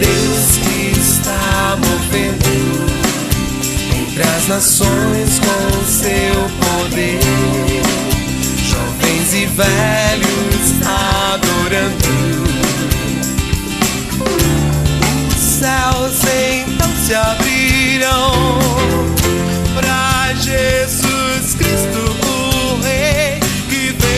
Deus que está movendo entre as nações com seu poder, jovens e velhos adorando. Os céus então se abrirão para Jesus Cristo, o Rei que vem.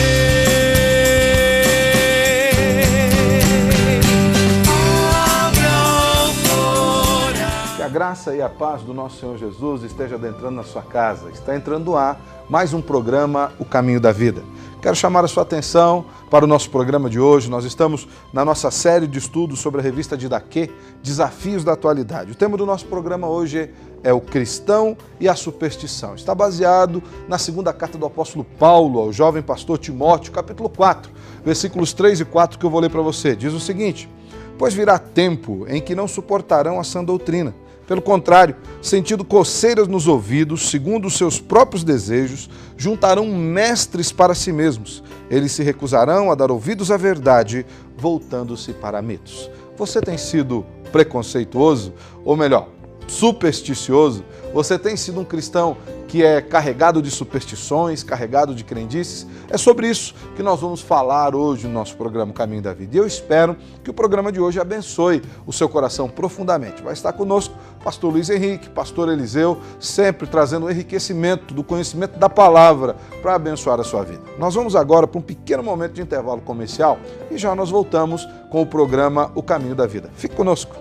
Que a graça e a paz do nosso Senhor Jesus esteja adentrando na sua casa. Está entrando no ar mais um programa, O Caminho da Vida. Quero chamar a sua atenção para o nosso programa de hoje. Nós estamos na nossa série de estudos sobre a revista Didaquê, Desafios da Atualidade. O tema do nosso programa hoje é o cristão e a superstição. Está baseado na segunda carta do apóstolo Paulo ao jovem pastor Timóteo, capítulo 4, versículos 3 e 4, que eu vou ler para você. Diz o seguinte: pois virá tempo em que não suportarão a sã doutrina. Pelo contrário, sentindo coceiras nos ouvidos, segundo os seus próprios desejos, juntarão mestres para si mesmos. Eles se recusarão a dar ouvidos à verdade, voltando-se para mitos. Você tem sido preconceituoso, ou melhor, supersticioso? Você tem sido um cristão que é carregado de superstições, carregado de crendices? É sobre isso que nós vamos falar hoje no nosso programa Caminho da Vida. E eu espero que o programa de hoje abençoe o seu coração profundamente. Vai estar conosco pastor Luiz Henrique, pastor Eliseu, sempre trazendo o enriquecimento do conhecimento da palavra para abençoar a sua vida. Nós vamos agora para um pequeno momento de intervalo comercial e já nós voltamos com o programa O Caminho da Vida. Fique conosco.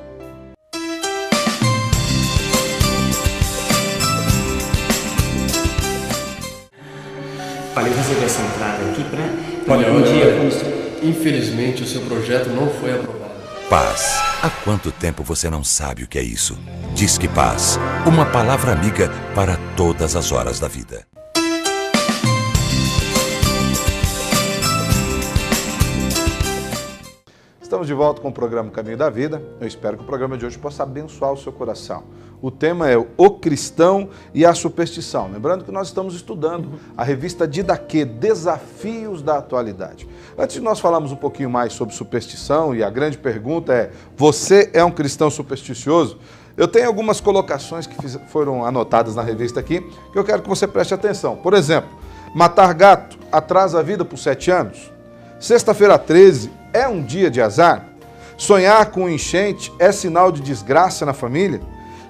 Olha, eu recebi essa entrada aqui para Olha, dia... Infelizmente o seu projeto não foi aprovado. Paz. Há quanto tempo você não sabe o que é isso? Disque Paz, uma palavra amiga para todas as horas da vida. Estamos de volta com o programa Caminho da Vida. Eu espero que o programa de hoje possa abençoar o seu coração. O tema é o cristão e a superstição. Lembrando que nós estamos estudando a revista Didaquê, Desafios da Atualidade. Antes de nós falarmos um pouquinho mais sobre superstição, e a grande pergunta é: você é um cristão supersticioso? Eu tenho algumas colocações que foram anotadas na revista aqui, que eu quero que você preste atenção. Por exemplo, matar gato atrasa a vida por 7 anos? Sexta-feira 13 é um dia de azar? Sonhar com enchente é sinal de desgraça na família?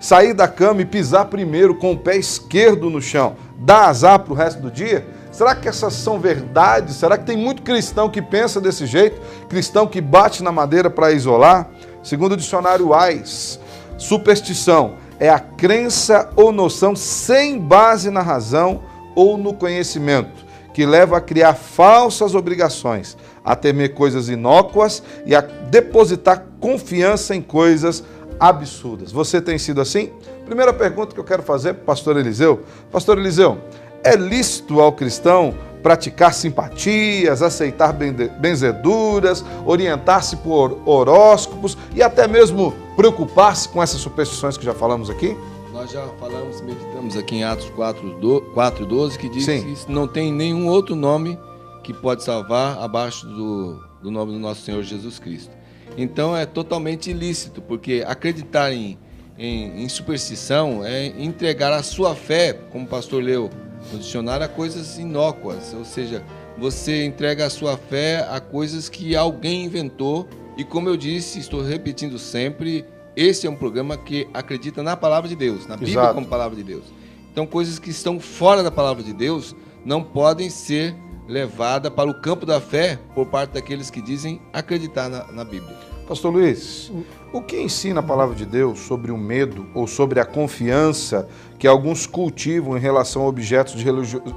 Sair da cama e pisar primeiro com o pé esquerdo no chão dá azar para o resto do dia? Será que essas são verdades? Será que tem muito cristão que pensa desse jeito? Cristão que bate na madeira para isolar? Segundo o dicionário Wise, superstição é a crença ou noção sem base na razão ou no conhecimento, que leva a criar falsas obrigações, a temer coisas inócuas e a depositar confiança em coisas absurdas. Você tem sido assim? Primeira pergunta que eu quero fazer para o pastor Eliseu. Pastor Eliseu, é lícito ao cristão praticar simpatias, aceitar benzeduras, orientar-se por horóscopos e até mesmo preocupar-se com essas superstições que já falamos aqui? Nós já falamos, meditamos aqui em Atos 4:12, que diz Sim. que não tem nenhum outro nome que pode salvar abaixo do nome do nosso Senhor Jesus Cristo. Então é totalmente ilícito, porque acreditar em superstição é entregar a sua fé, como o pastor leu no dicionário, a coisas inócuas, ou seja, você entrega a sua fé a coisas que alguém inventou, e como eu disse, estou repetindo sempre, esse é um programa que acredita na palavra de Deus, na Bíblia como palavra de Deus. Então coisas que estão fora da palavra de Deus não podem ser levadas para o campo da fé por parte daqueles que dizem acreditar na Bíblia. Pastor Luiz, o que ensina a palavra de Deus sobre o medo ou sobre a confiança que alguns cultivam em relação a objetos de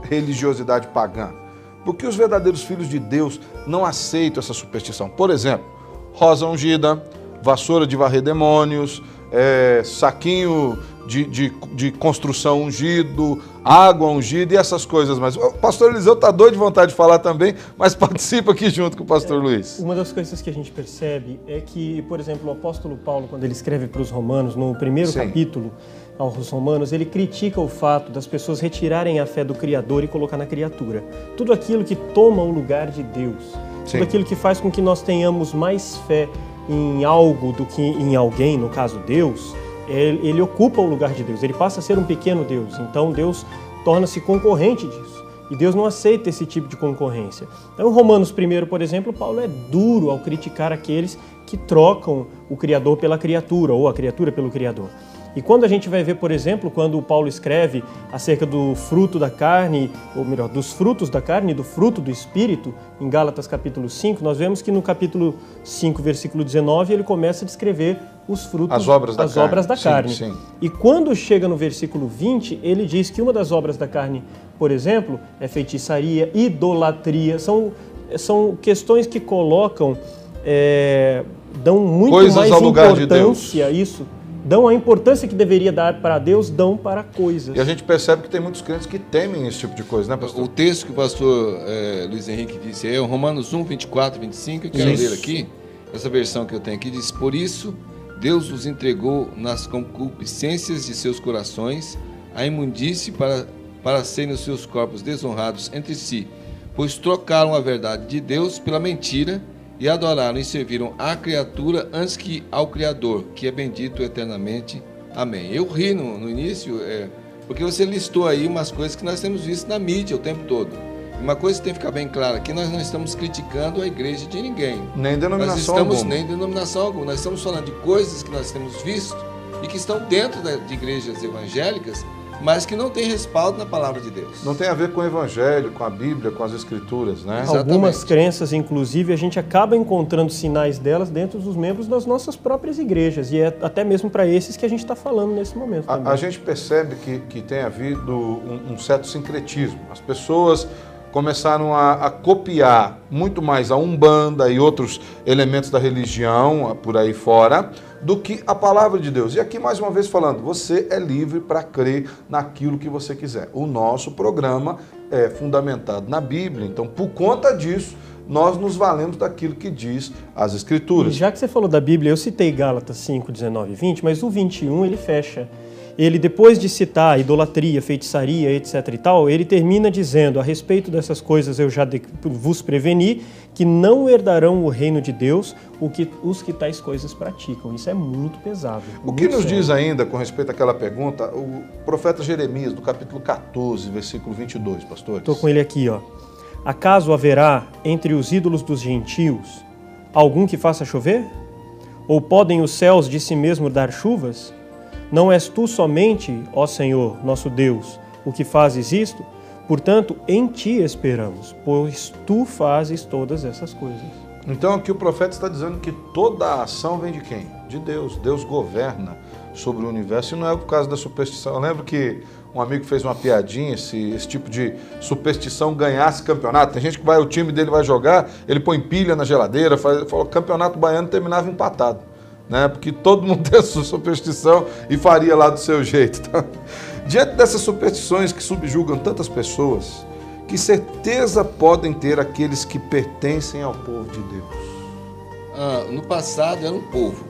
religiosidade pagã? Por que os verdadeiros filhos de Deus não aceitam essa superstição? Por exemplo, rosa ungida, vassoura de varrer demônios, saquinho de construção ungido, água ungida e essas coisas mais. O pastor Eliseu está doido de vontade de falar também, mas participa aqui junto com o pastor Luiz. Uma das coisas que a gente percebe é que, por exemplo, o apóstolo Paulo, quando ele escreve para os romanos, no primeiro capítulo aos romanos, ele critica o fato das pessoas retirarem a fé do Criador e colocar na criatura. Tudo aquilo que toma o lugar de Deus, tudo aquilo que faz com que nós tenhamos mais fé em algo do que em alguém, no caso Deus, ele ocupa o lugar de Deus, ele passa a ser um pequeno Deus. Então Deus torna-se concorrente disso. E Deus não aceita esse tipo de concorrência. Então, em Romanos 1, por exemplo, Paulo é duro ao criticar aqueles que trocam o Criador pela criatura, ou a criatura pelo Criador. E quando a gente vai ver, por exemplo, quando Paulo escreve acerca do fruto da carne, ou melhor, dos frutos da carne e do fruto do Espírito, em Gálatas capítulo 5, nós vemos que no capítulo 5, versículo 19, ele começa a descrever os frutos, as obras da carne. Sim. E quando chega no versículo 20, ele diz que uma das obras da carne, por exemplo, é feitiçaria, idolatria, são questões que colocam, dão muito coisas mais ao lugar de importância a isso. Dão a importância que deveria dar para Deus, dão para coisas. E a gente percebe que tem muitos crentes que temem esse tipo de coisa, né, pastor? O texto que o pastor Luiz Henrique disse é o Romanos 1, 24, 25, eu quero ler aqui, essa versão que eu tenho aqui, diz: por isso, Deus os entregou nas concupiscências de seus corações, a imundície para serem os seus corpos desonrados entre si, pois trocaram a verdade de Deus pela mentira, e adoraram e serviram à criatura antes que ao Criador, que é bendito eternamente. Amém. Eu ri no início, porque você listou aí umas coisas que nós temos visto na mídia o tempo todo. Uma coisa que tem que ficar bem clara, que nós não estamos criticando a igreja de ninguém. Nem denominação alguma. Nem denominação alguma. Nós estamos falando de coisas que nós temos visto e que estão dentro de igrejas evangélicas, mas que não tem respaldo na palavra de Deus. Não tem a ver com o Evangelho, com a Bíblia, com as Escrituras, né? Exatamente. Algumas crenças, inclusive, a gente acaba encontrando sinais delas dentro dos membros das nossas próprias igrejas, e é até mesmo para esses que a gente está falando nesse momento. A gente percebe que tem havido um certo sincretismo. As pessoas começaram a copiar muito mais a Umbanda e outros elementos da religião por aí fora do que a palavra de Deus. E aqui mais uma vez falando, você é livre para crer naquilo que você quiser. O nosso programa é fundamentado na Bíblia, então por conta disso nós nos valemos daquilo que diz as Escrituras. E já que você falou da Bíblia, eu citei Gálatas 5, 19 e 20, mas o 21 ele fecha. Ele, depois de citar idolatria, feitiçaria, etc. e tal, ele termina dizendo: a respeito dessas coisas eu já vos preveni, que não herdarão o reino de Deus os que tais coisas praticam. Isso é muito pesado. O que nos diz ainda com respeito àquela pergunta, o profeta Jeremias, do capítulo 14, versículo 22, pastores? Estou com ele aqui, ó. Acaso haverá entre os ídolos dos gentios algum que faça chover? Ou podem os céus de si mesmo dar chuvas? Não és tu somente, ó Senhor, nosso Deus, o que fazes isto? Portanto, em ti esperamos, pois tu fazes todas essas coisas. Então aqui o profeta está dizendo que toda a ação vem de quem? De Deus. Deus governa sobre o universo e não é por causa da superstição. Eu lembro que um amigo fez uma piadinha, se esse tipo de superstição ganhasse campeonato. Tem gente que o time dele vai jogar, ele põe pilha na geladeira, falou, campeonato baiano terminava empatado. Né? Porque todo mundo tem a sua superstição e faria lá do seu jeito. Tá? Diante dessas superstições que subjugam tantas pessoas, que certeza podem ter aqueles que pertencem ao povo de Deus? No passado era um povo,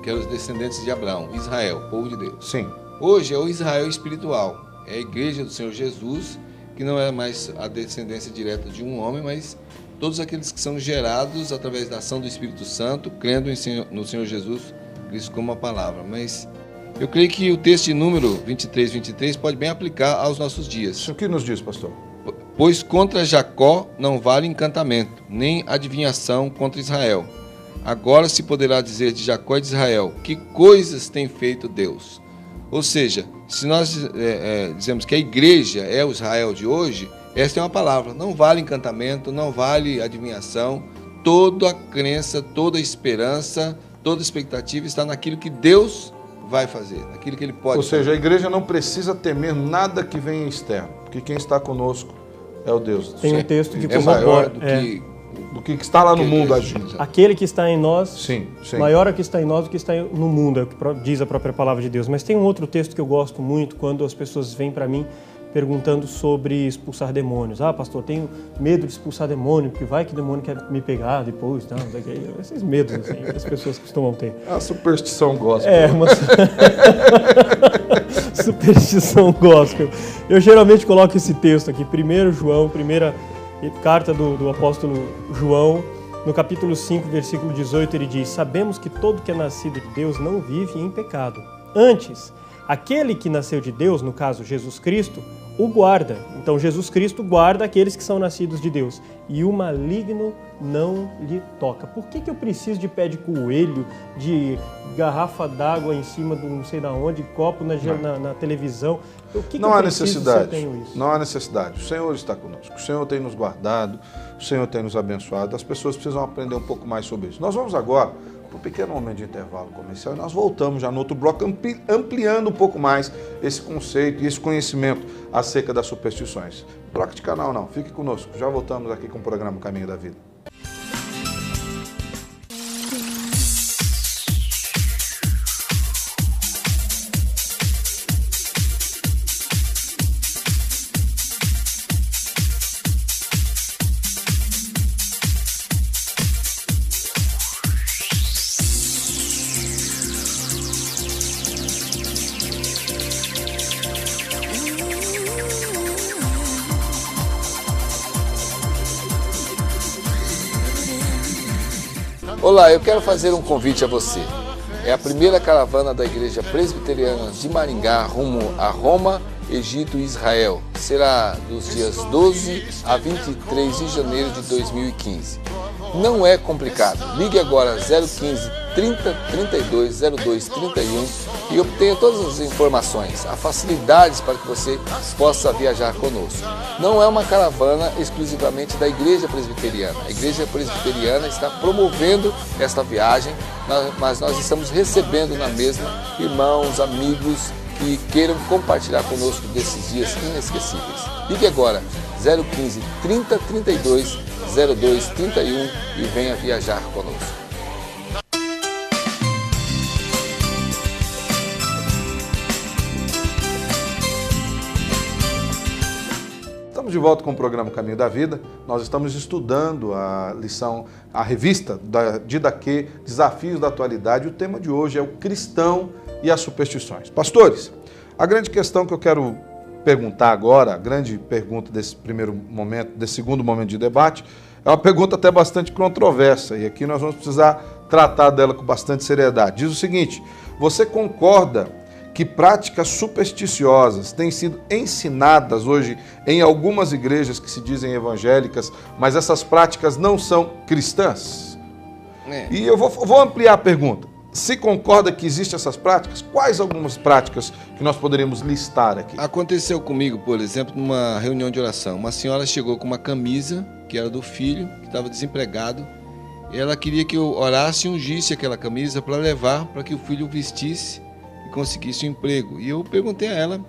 que eram os descendentes de Abraão, Israel, povo de Deus. Sim. Hoje é o Israel espiritual, é a igreja do Senhor Jesus, que não é mais a descendência direta de um homem, mas todos aqueles que são gerados através da ação do Espírito Santo, crendo no Senhor Jesus Cristo como a palavra. Mas eu creio que o texto de número 23 pode bem aplicar aos nossos dias. O que nos diz, pastor? Pois contra Jacó não vale encantamento, nem adivinhação contra Israel. Agora se poderá dizer de Jacó e de Israel, que coisas tem feito Deus? Ou seja, se nós dizemos que a igreja é o Israel de hoje, esta é uma palavra, não vale encantamento, não vale adivinhação, toda a crença, toda a esperança, toda a expectativa está naquilo que Deus vai fazer, naquilo que Ele pode fazer. Ou seja, a igreja não precisa temer nada que venha externo, porque quem está conosco é o Deus. Tem um texto que é maior do que está lá no mundo agindo. Aquele que está em nós, sim. maior é o que está em nós do que está no mundo, é o que diz a própria palavra de Deus. Mas tem um outro texto que eu gosto muito, quando as pessoas vêm para mim perguntando sobre expulsar demônios. Ah, pastor, tenho medo de expulsar demônio, porque vai que o demônio quer me pegar depois. Não, esses medos assim, que as pessoas costumam ter. A superstição gospel. Uma superstição gospel. Eu geralmente coloco esse texto aqui, 1 João, primeira carta do apóstolo João, No capítulo 5, versículo 18, ele diz: sabemos que todo que é nascido de Deus não vive em pecado. Antes, aquele que nasceu de Deus, no caso Jesus Cristo, o guarda. Então Jesus Cristo guarda aqueles que são nascidos de Deus. E o maligno não lhe toca. Por que eu preciso de pé de coelho, de garrafa d'água em cima de não sei de onde, copo na televisão? O que não eu há preciso necessidade. se eu tenho isso? Não há necessidade. O Senhor está conosco. O Senhor tem nos guardado. O Senhor tem nos abençoado. As pessoas precisam aprender um pouco mais sobre isso. Nós vamos agora para um pequeno momento de intervalo comercial e nós voltamos já no outro bloco ampliando um pouco mais esse conceito e esse conhecimento acerca das superstições. Troque de canal não, fique conosco. Já voltamos aqui com o programa Caminho da Vida. Olá, eu quero fazer um convite a você. É a primeira caravana da Igreja Presbiteriana de Maringá rumo a Roma, Egito e Israel. Será dos dias 12 a 23 de janeiro de 2015. Não é complicado. Ligue agora 015 30 32 02 31 e obtenha todas as informações, as facilidades para que você possa viajar conosco. Não é uma caravana exclusivamente da Igreja Presbiteriana. A Igreja Presbiteriana está promovendo esta viagem, mas nós estamos recebendo na mesma irmãos, amigos que queiram compartilhar conosco desses dias inesquecíveis. Ligue agora 015 30 32 02 31 e venha viajar conosco. Estamos de volta com o programa Caminho da Vida. Nós estamos estudando a lição, a revista da Didaquê, Desafios da Atualidade. O tema de hoje é o cristão e as superstições. Pastores, a grande questão que eu quero perguntar agora, a grande pergunta desse primeiro momento, desse segundo momento de debate, é uma pergunta até bastante controversa e aqui nós vamos precisar tratar dela com bastante seriedade. Diz o seguinte: você concorda que práticas supersticiosas têm sido ensinadas hoje em algumas igrejas que se dizem evangélicas, mas essas práticas não são cristãs? E eu vou ampliar a pergunta. Se concorda que existem essas práticas, quais algumas práticas que nós poderíamos listar aqui? Aconteceu comigo, por exemplo, numa reunião de oração. Uma senhora chegou com uma camisa, que era do filho, que estava desempregado, e ela queria que eu orasse e ungisse aquela camisa para levar, para que o filho vestisse e conseguisse um emprego. E eu perguntei a ela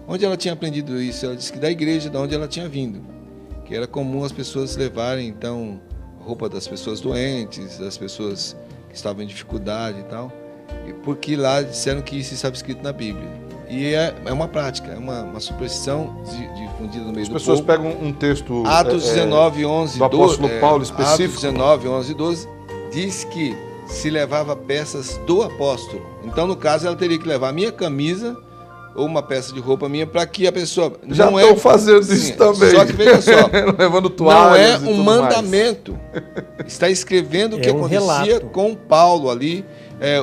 onde ela tinha aprendido isso. Ela disse que da igreja, de onde ela tinha vindo, que era comum as pessoas levarem, então, roupa das pessoas doentes, das pessoas que estavam em dificuldade e tal, porque lá disseram que isso estava escrito na Bíblia. E é uma prática, é uma superstição difundida no meio do povo. As pessoas pegam um texto Atos 19, 11, do apóstolo Paulo específico. Atos 19, 11 e 12 diz que se levava peças do apóstolo. Então, no caso, ela teria que levar a minha camisa ou uma peça de roupa minha para que a pessoa... Já estão fazendo isso também. Só que veja só, levando toalhas não é um mandamento. Está escrevendo o que acontecia com Paulo ali,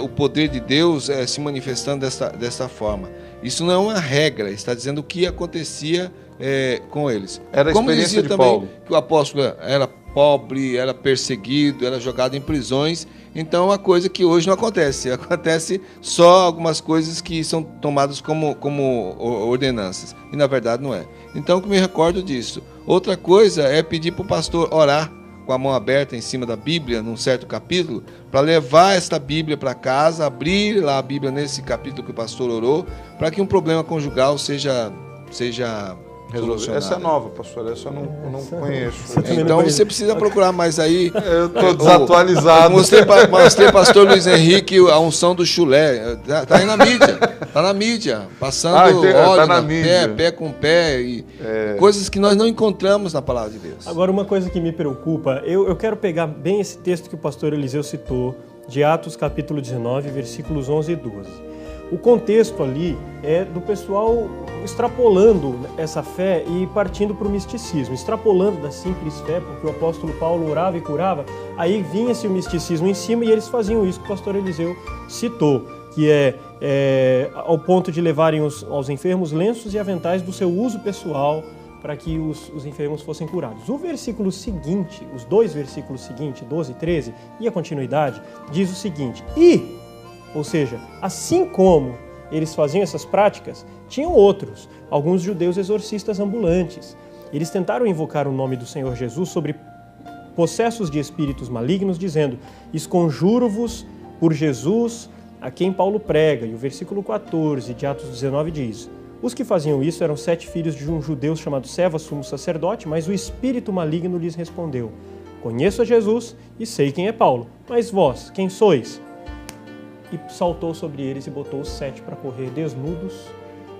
o poder de Deus se manifestando dessa forma. Isso não é uma regra, está dizendo o que acontecia com eles. Era a experiência de Paulo. Que o apóstolo era pobre, era perseguido, era jogado em prisões. Então, é uma coisa que hoje não acontece. Acontece só algumas coisas que são tomadas como ordenanças. E, na verdade, não é. Então, eu me recordo disso. Outra coisa é pedir para o pastor orar com a mão aberta em cima da Bíblia, num certo capítulo, para levar esta Bíblia para casa, abrir lá a Bíblia nesse capítulo que o pastor orou, para que um problema conjugal seja resolvido. Essa é nova, pastor, essa eu não conheço. Então você precisa procurar mais aí. Eu estou desatualizado. Mostrei para pastor Luiz Henrique a unção do chulé. Está aí na mídia. Está na mídia. Passando óleo na mídia. Pé com pé. E coisas que nós não encontramos na palavra de Deus. Agora, uma coisa que me preocupa, eu quero pegar bem esse texto que o pastor Eliseu citou, de Atos capítulo 19, versículos 11 e 12. O contexto ali é do pessoal extrapolando essa fé e partindo para o misticismo, extrapolando da simples fé, porque o apóstolo Paulo orava e curava, aí vinha-se o misticismo em cima e eles faziam isso que o pastor Eliseu citou, que é ao ponto de levarem aos enfermos lenços e aventais do seu uso pessoal para que os enfermos fossem curados. O versículo seguinte, os dois versículos seguintes, 12 e 13, e a continuidade, diz o seguinte: ou seja, assim como eles faziam essas práticas, tinham outros, alguns judeus exorcistas ambulantes. Eles tentaram invocar o nome do Senhor Jesus sobre possessos de espíritos malignos, dizendo: esconjuro-vos por Jesus a quem Paulo prega. E o versículo 14 de Atos 19 diz: os que faziam isso eram 7 filhos de um judeu chamado Cefas, sumo sacerdote, mas o espírito maligno lhes respondeu: conheço a Jesus e sei quem é Paulo, mas vós, quem sois? E saltou sobre eles e botou os 7 para correr desnudos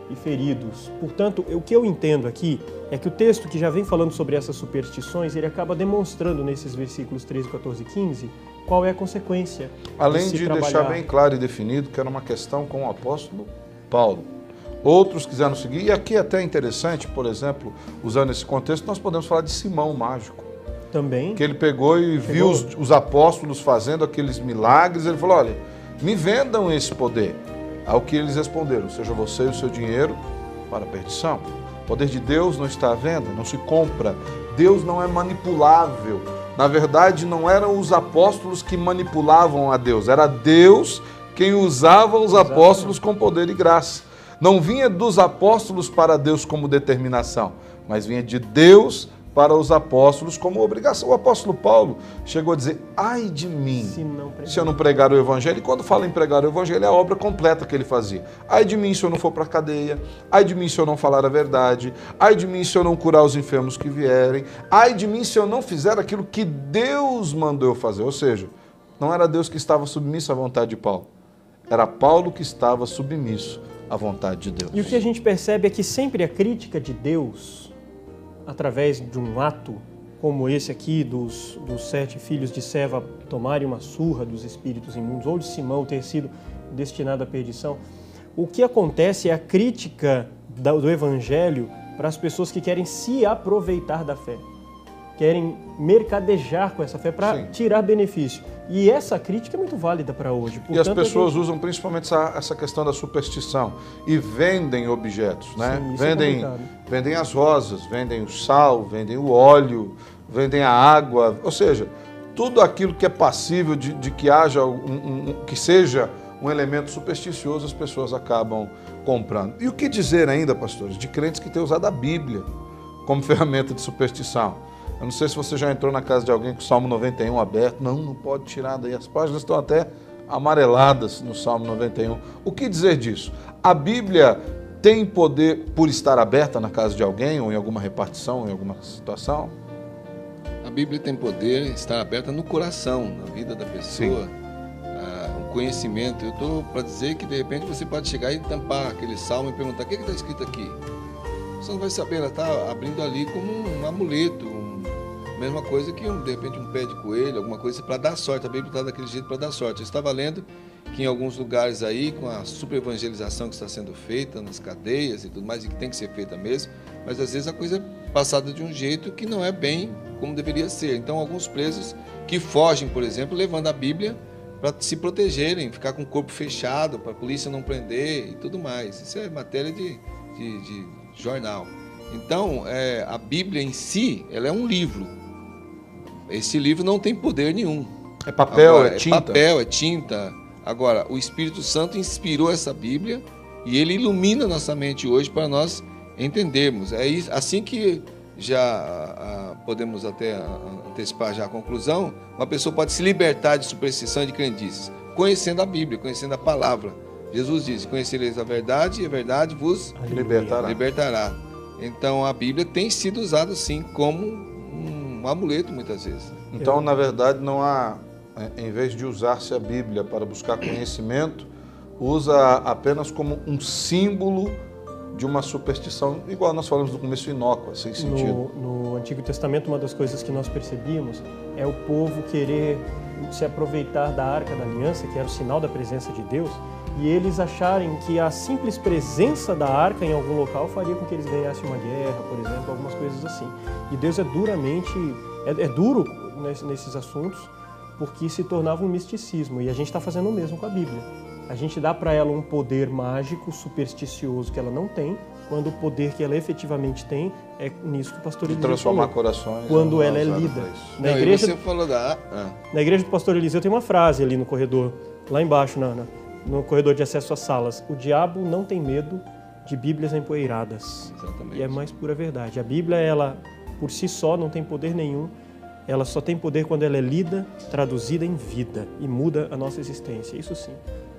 e feridos. Portanto, o que eu entendo aqui é que o texto que já vem falando sobre essas superstições, ele acaba demonstrando nesses versículos 13, 14 e 15 qual é a consequência. Além de deixar bem claro e definido que era uma questão com o apóstolo Paulo. Outros quiseram seguir, e aqui é até interessante, por exemplo, usando esse contexto, nós podemos falar de Simão, o mágico. Também. Que ele pegou e viu os apóstolos fazendo aqueles milagres, ele falou: olha, me vendam esse poder. Ao que eles responderam: seja você e o seu dinheiro para a perdição. O poder de Deus não está à venda, não se compra. Deus não é manipulável. Na verdade, não eram os apóstolos que manipulavam a Deus, era Deus quem usava os apóstolos com poder e graça. Não vinha dos apóstolos para Deus como determinação, mas vinha de Deus para os apóstolos como obrigação. O apóstolo Paulo chegou a dizer: ai de mim, se eu não pregar o evangelho. E quando fala em pregar o evangelho, é a obra completa que ele fazia. Ai de mim se eu não for para a cadeia, ai de mim se eu não falar a verdade, ai de mim se eu não curar os enfermos que vierem, ai de mim se eu não fizer aquilo que Deus mandou eu fazer. Ou seja, não era Deus que estava submisso à vontade de Paulo, era Paulo que estava submisso à vontade de Deus. E o que a gente percebe é que sempre a crítica de Deus, através de um ato como esse aqui, dos 7 filhos de Seva tomarem uma surra dos espíritos imundos, ou de Simão ter sido destinado à perdição, o que acontece é a crítica do evangelho para as pessoas que querem se aproveitar da fé, querem mercadejar com essa fé para tirar benefício. E essa crítica é muito válida para hoje. Portanto, e as pessoas usam principalmente essa questão da superstição e vendem objetos, né? Vendem as rosas, vendem o sal, vendem o óleo, vendem a água, ou seja, tudo aquilo que é passível de que haja que seja um elemento supersticioso, as pessoas acabam comprando. E o que dizer ainda, pastores, de crentes que têm usado a Bíblia como ferramenta de superstição? Eu não sei se você já entrou na casa de alguém com o Salmo 91 aberto. Não pode tirar daí. As páginas estão até amareladas no Salmo 91. O que dizer disso? A Bíblia tem poder por estar aberta na casa de alguém ou em alguma repartição, em alguma situação? A Bíblia tem poder estar aberta no coração, na vida da pessoa. O conhecimento. Eu estou para dizer que de repente você pode chegar e tampar aquele salmo e perguntar: o que está escrito aqui? Você não vai saber, ela está abrindo ali como um amuleto, mesma coisa que de repente um pé de coelho, alguma coisa para dar sorte. A Bíblia está daquele jeito para dar sorte. Eu estava lendo que em alguns lugares aí, com a super evangelização que está sendo feita nas cadeias e tudo mais, e que tem que ser feita mesmo, mas às vezes a coisa é passada de um jeito que não é bem como deveria ser. Então alguns presos que fogem, por exemplo, levando a Bíblia para se protegerem, ficar com o corpo fechado, para a polícia não prender e tudo mais. Isso é matéria de jornal. Então, a Bíblia em si, ela é um livro. Esse livro não tem poder nenhum. É papel, agora, é tinta. É papel, é tinta. Agora, o Espírito Santo inspirou essa Bíblia e ele ilumina nossa mente hoje para nós entendermos. É assim que já podemos até antecipar já a conclusão, uma pessoa pode se libertar de superstição e de crendices, conhecendo a Bíblia, conhecendo a palavra. Jesus diz: conhecereis a verdade e a verdade vos libertará. Então, a Bíblia tem sido usada, sim, como um amuleto, muitas vezes. Então, na verdade, não há, em vez de usar-se a Bíblia para buscar conhecimento, usa apenas como um símbolo de uma superstição, igual nós falamos no começo, inócua, sem sentido. No Antigo Testamento, uma das coisas que nós percebíamos é o povo querer se aproveitar da Arca da Aliança, que era o sinal da presença de Deus, e eles acharem que a simples presença da arca em algum local faria com que eles ganhassem uma guerra, por exemplo, algumas coisas assim. E Deus é duro nesses assuntos, porque se tornava um misticismo, e a gente está fazendo o mesmo com a Bíblia. A gente dá para ela um poder mágico, supersticioso, que ela não tem, quando o poder que ela efetivamente tem é nisso que o pastor Eliseu transformar falou. corações. Quando ela é lida. Na igreja, você falou na igreja do pastor Eliseu tem uma frase ali no corredor, lá embaixo, no corredor de acesso às salas: o diabo não tem medo de Bíblias empoeiradas. Exatamente. E é mais pura verdade. A Bíblia, ela por si só não tem poder nenhum. Ela só tem poder quando ela é lida, traduzida em vida e muda a nossa existência. Isso sim.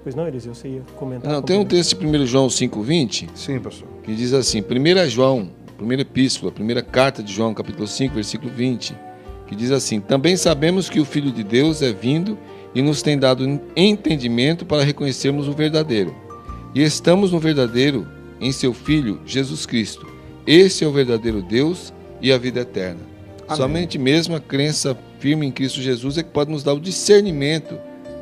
Pois não, Eliseu, você ia comentar? Não, tem um texto de 1 João 5,20. Sim, pastor. Que diz assim, 1 João, primeira epístola, primeira carta de João, capítulo 5, versículo 20, que diz assim: também sabemos que o Filho de Deus é vindo e nos tem dado entendimento para reconhecermos o verdadeiro. E estamos no verdadeiro em seu Filho, Jesus Cristo. Esse é o verdadeiro Deus e a vida eterna. Amém. Somente mesmo a crença firme em Cristo Jesus é que pode nos dar o discernimento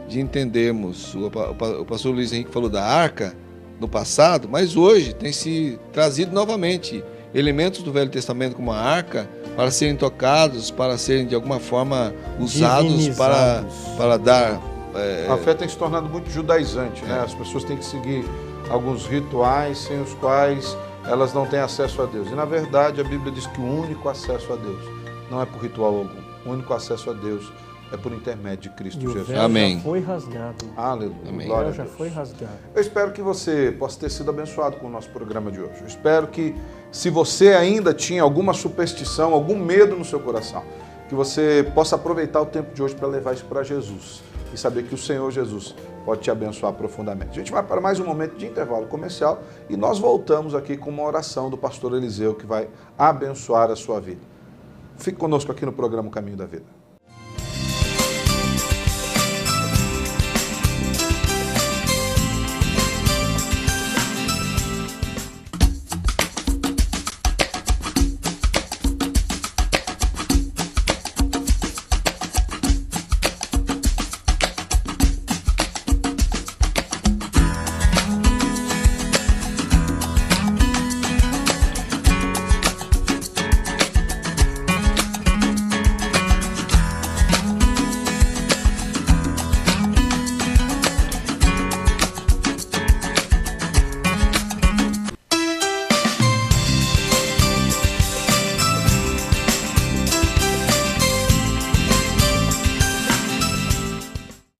de entendermos. O pastor Luiz Henrique falou da arca no passado, mas hoje tem se trazido novamente elementos do Velho Testamento como a arca para serem tocados, para serem de alguma forma usados para dar... A fé tem se tornado muito judaizante, né? As pessoas têm que seguir alguns rituais sem os quais elas não têm acesso a Deus. E na verdade a Bíblia diz que o único acesso a Deus não é por ritual algum. O único acesso a Deus é por intermédio de Cristo Jesus. O véu Amém. já foi rasgado. Aleluia. Amém. O véu já foi rasgado. Eu espero que você possa ter sido abençoado com o nosso programa de hoje. Eu espero que, se você ainda tinha alguma superstição, algum medo no seu coração, que você possa aproveitar o tempo de hoje para levar isso para Jesus e saber que o Senhor Jesus pode te abençoar profundamente. A gente vai para mais um momento de intervalo comercial e nós voltamos aqui com uma oração do pastor Eliseu que vai abençoar a sua vida. Fique conosco aqui no programa O Caminho da Vida.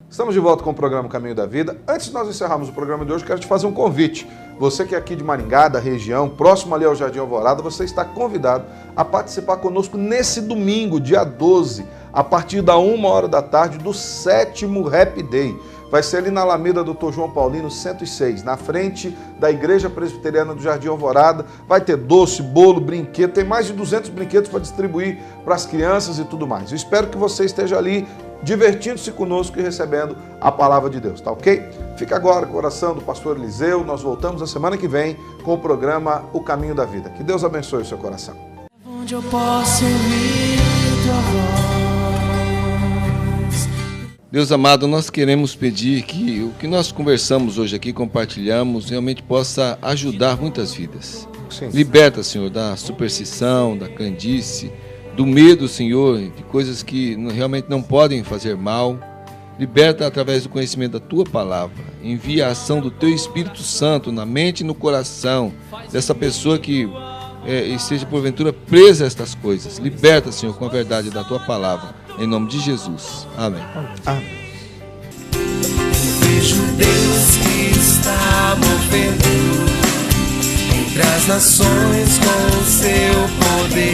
Estamos de volta com o programa Caminho da Vida. Antes de nós encerrarmos o programa de hoje, quero te fazer um convite. Você que é aqui de Maringá, da região, próximo ali ao Jardim Alvorada, você está convidado a participar conosco nesse domingo, dia 12, a partir da 1h da tarde, do 7º Happy Day. Vai ser ali na Alameda Dr. João Paulino, 106, na frente da Igreja Presbiteriana do Jardim Alvorada. Vai ter doce, bolo, brinquedo, tem mais de 200 brinquedos para distribuir para as crianças e tudo mais. Eu espero que você esteja ali divertindo-se conosco e recebendo a palavra de Deus, tá ok? Fica agora com a oração do pastor Eliseu. Nós voltamos na semana que vem com o programa O Caminho da Vida. Que Deus abençoe o seu coração. Onde eu posso ouvir tua voz. Deus amado, nós queremos pedir que o que nós conversamos hoje aqui, compartilhamos, realmente possa ajudar muitas vidas. Sim. Liberta, Senhor, da superstição, da crendice, do medo, Senhor, de coisas que realmente não podem fazer mal. Liberta através do conhecimento da Tua Palavra. Envia a ação do Teu Espírito Santo na mente e no coração dessa pessoa que esteja porventura presa a estas coisas. Liberta, Senhor, com a verdade da Tua Palavra. Em nome de Jesus. Amém. Amém. Vejo Deus que está movendo entre as nações com o seu poder.